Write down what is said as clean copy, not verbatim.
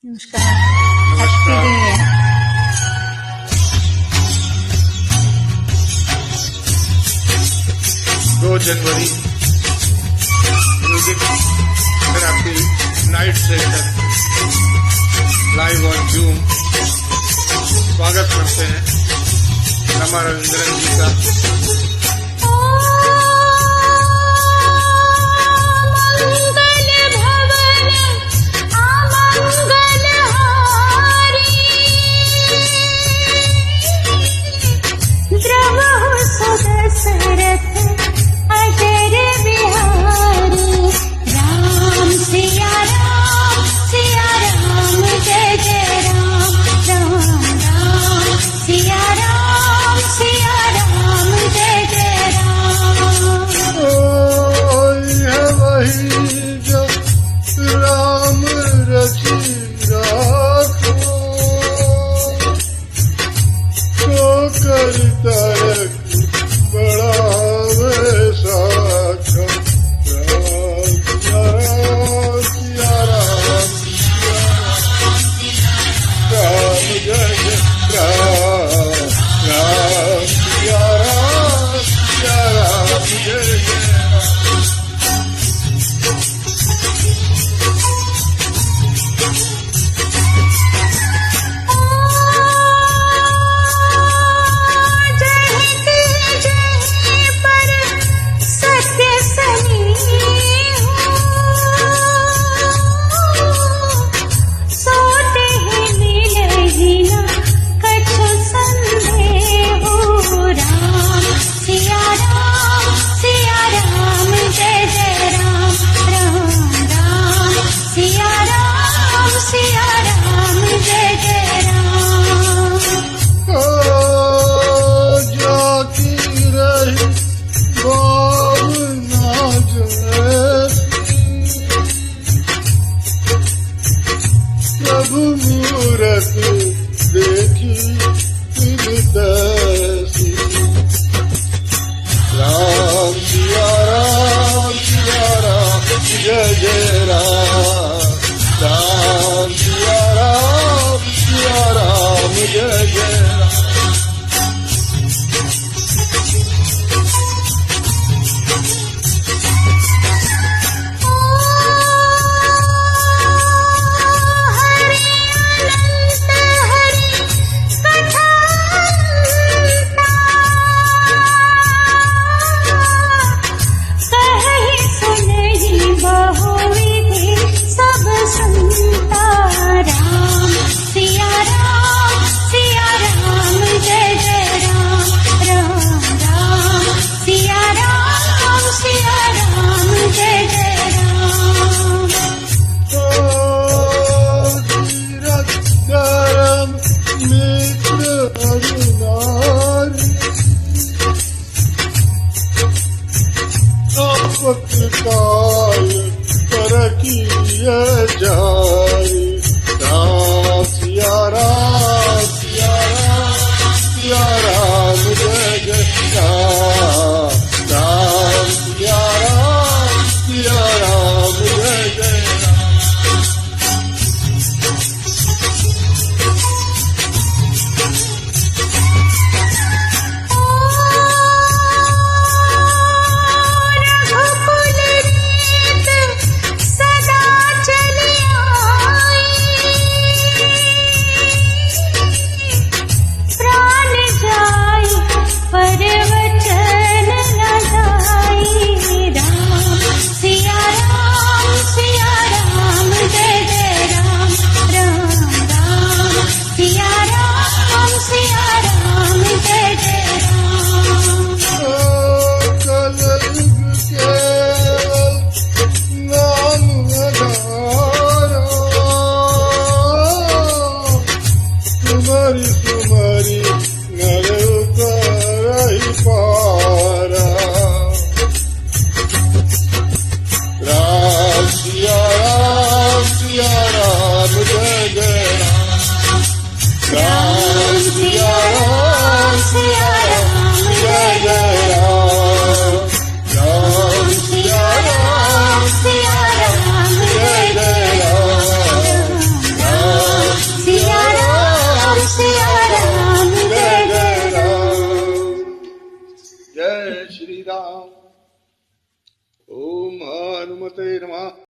नमस्कार, happy new year. 2 January music therapy night session live on zoom. स्वागत करते हैं रमा रविंद्रन जी का। राम रची राखो तो करता बड़ा साखो। राम सिया राम जय जय राम राम सिया राम जय जय। प्रभु मूरत देखी तैसी। राम सिया राम जय जय राम। राम सिया राम जय जय राम। राम सिया श्री राम. ओम हनुमते नमः.